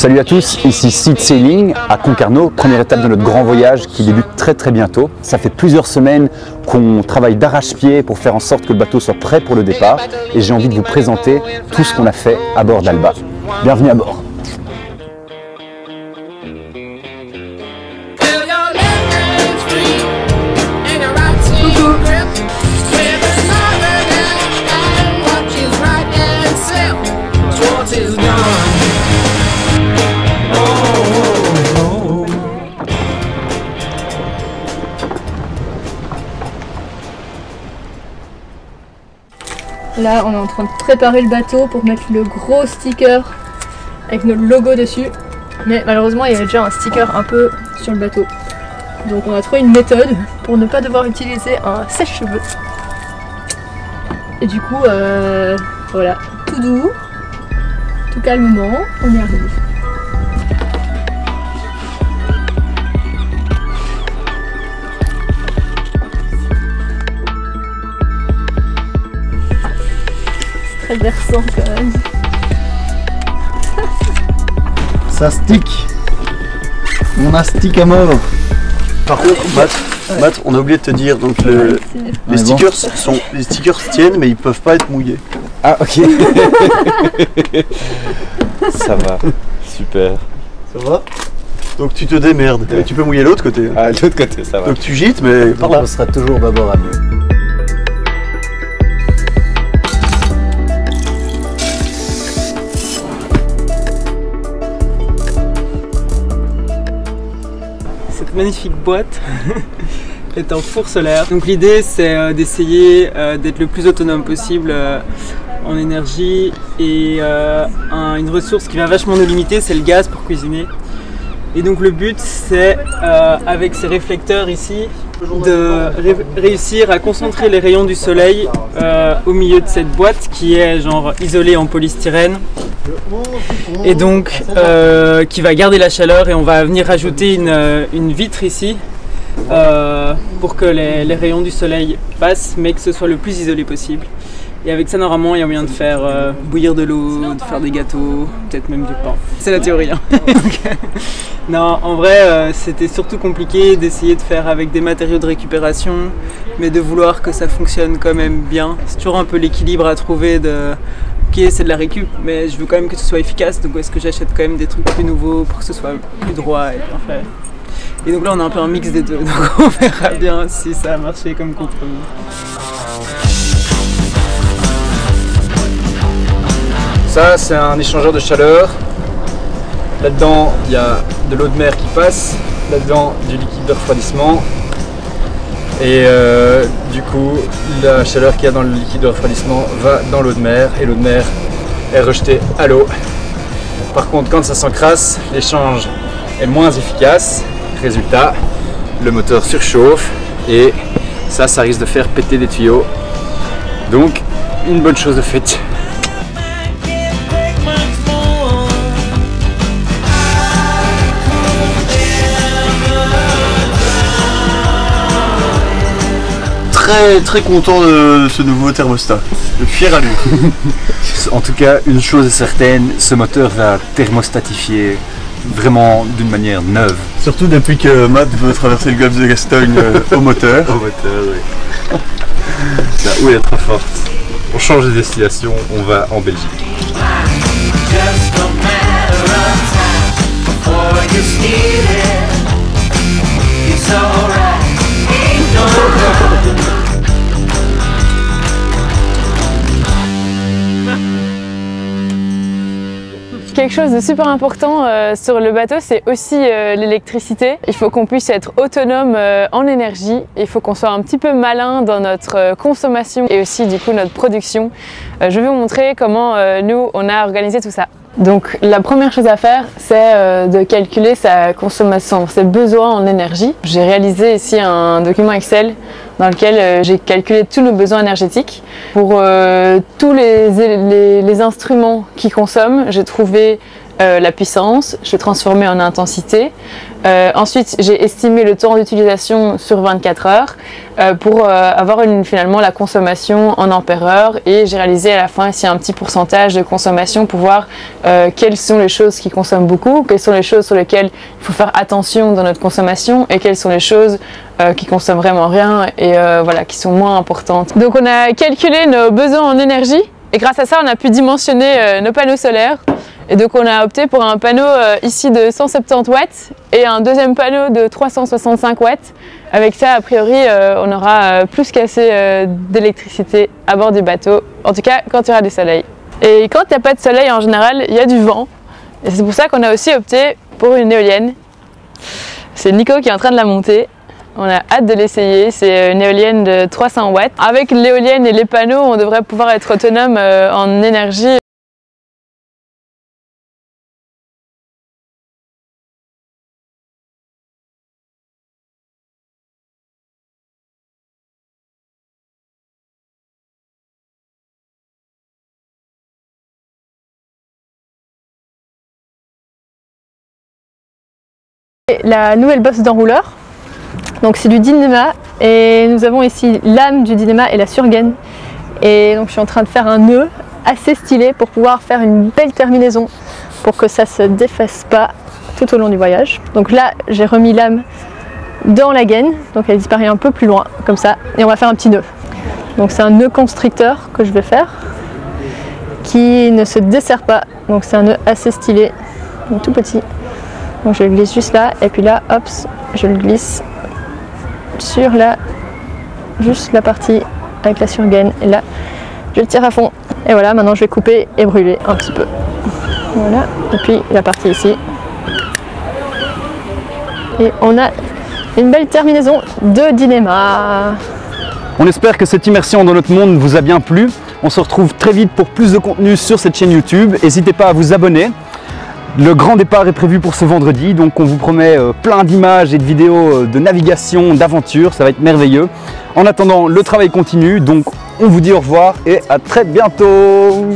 Salut à tous, ici Seed Sailing à Concarneau, première étape de notre grand voyage qui débute très bientôt. Ça fait plusieurs semaines qu'on travaille d'arrache-pied pour faire en sorte que le bateau soit prêt pour le départ et j'ai envie de vous présenter tout ce qu'on a fait à bord d'Alba. Bienvenue à bord. Là, on est en train de préparer le bateau pour mettre le gros sticker avec notre logo dessus. Mais malheureusement, il y avait déjà un sticker un peu sur le bateau. Donc on a trouvé une méthode pour ne pas devoir utiliser un sèche-cheveux. Et du coup, voilà, tout doux, tout calmement, on y arrive. Très versant quand même. Ça stick. On a stick à mort. Par contre, Matt, on a oublié de te dire, donc les stickers tiennent mais ils peuvent pas être mouillés. Ah ok. Ça va, super. Ça va? Donc tu te démerdes. Et tu peux mouiller l'autre côté. Ah, de l'autre côté, ça va. Donc tu gites mais par là. On sera toujours bâbord à mieux. Cette magnifique boîte est en four solaire. Donc l'idée c'est d'essayer d'être le plus autonome possible en énergie et une ressource qui va vachement nous limiter, c'est le gaz pour cuisiner. Et donc le but c'est avec ces réflecteurs ici de réussir à concentrer les rayons du soleil au milieu de cette boîte qui est genre isolée en polystyrène et donc qui va garder la chaleur, et on va venir rajouter une vitre ici pour que les rayons du soleil passent mais que ce soit le plus isolé possible. Et avec ça, normalement, il y a moyen de faire bouillir de l'eau, de faire des gâteaux, peut-être même du pain. C'est la théorie. Hein. Non, en vrai, c'était surtout compliqué d'essayer de faire avec des matériaux de récupération, mais de vouloir que ça fonctionne quand même bien. C'est toujours un peu l'équilibre à trouver de... Ok, c'est de la récup, mais je veux quand même que ce soit efficace, donc est-ce que j'achète quand même des trucs plus nouveaux pour que ce soit plus droit et bien fait. Et donc là, on a un peu un mix des deux, donc on verra bien si ça a marché comme compromis. Ça, c'est un échangeur de chaleur. Là-dedans, il y a de l'eau de mer qui passe. Là-dedans, du liquide de refroidissement. Et du coup, la chaleur qu'il y a dans le liquide de refroidissement va dans l'eau de mer. Et l'eau de mer est rejetée à l'eau. Par contre, quand ça s'encrasse, l'échange est moins efficace. Résultat, le moteur surchauffe. Et ça risque de faire péter des tuyaux. Donc, une bonne chose de faite. Très content de ce nouveau thermostat, le fier à lui. En tout cas, une chose est certaine, ce moteur va thermostatifier vraiment d'une manière neuve. Surtout depuis que Matt veut traverser le golfe de Gascogne au moteur. Au moteur, oui. La houle est trop forte. On change de destination, on va en Belgique. Quelque chose de super important sur le bateau, c'est aussi l'électricité. Il faut qu'on puisse être autonome en énergie. Il faut qu'on soit un petit peu malin dans notre consommation et aussi du coup notre production. Je vais vous montrer comment nous on a organisé tout ça. Donc la première chose à faire, c'est de calculer sa consommation, ses besoins en énergie. J'ai réalisé ici un document Excel dans lequel j'ai calculé tous nos besoins énergétiques. Pour tous les instruments qui consomment, j'ai trouvé la puissance, je l'ai transformé en intensité. Ensuite, j'ai estimé le temps d'utilisation sur 24 heures pour avoir finalement la consommation en ampères-heure, et j'ai réalisé à la fin ici un petit pourcentage de consommation pour voir quelles sont les choses qui consomment beaucoup, quelles sont les choses sur lesquelles il faut faire attention dans notre consommation et quelles sont les choses qui consomment vraiment rien et voilà, qui sont moins importantes. Donc on a calculé nos besoins en énergie et grâce à ça on a pu dimensionner nos panneaux solaires. Et donc on a opté pour un panneau ici de 170 watts et un deuxième panneau de 365 watts. Avec ça, a priori, on aura plus qu'assez d'électricité à bord du bateau, en tout cas quand il y aura du soleil. Et quand il n'y a pas de soleil, en général, il y a du vent. Et c'est pour ça qu'on a aussi opté pour une éolienne. C'est Nico qui est en train de la monter. On a hâte de l'essayer, c'est une éolienne de 300 watts. Avec l'éolienne et les panneaux, on devrait pouvoir être autonome en énergie. La nouvelle bosse d'enrouleur, donc c'est du Dynéma et nous avons ici l'âme du Dynéma et la surgaine, et donc je suis en train de faire un nœud assez stylé pour pouvoir faire une belle terminaison pour que ça se défasse pas tout au long du voyage. Donc là j'ai remis l'âme dans la gaine, donc elle disparaît un peu plus loin comme ça, et on va faire un petit nœud. Donc c'est un nœud constricteur que je vais faire qui ne se desserre pas, donc c'est un nœud assez stylé, donc tout petit. Donc je le glisse juste là, et puis là, hop, je le glisse sur juste la partie avec la surgaine, et là, je le tire à fond. Et voilà, maintenant je vais couper et brûler un petit peu. Voilà, et puis la partie ici. Et on a une belle terminaison de Dynéma. On espère que cette immersion dans notre monde vous a bien plu. On se retrouve très vite pour plus de contenu sur cette chaîne YouTube. N'hésitez pas à vous abonner. Le grand départ est prévu pour ce vendredi, donc on vous promet plein d'images et de vidéos de navigation, d'aventure, ça va être merveilleux. En attendant, le travail continue, donc on vous dit au revoir et à très bientôt.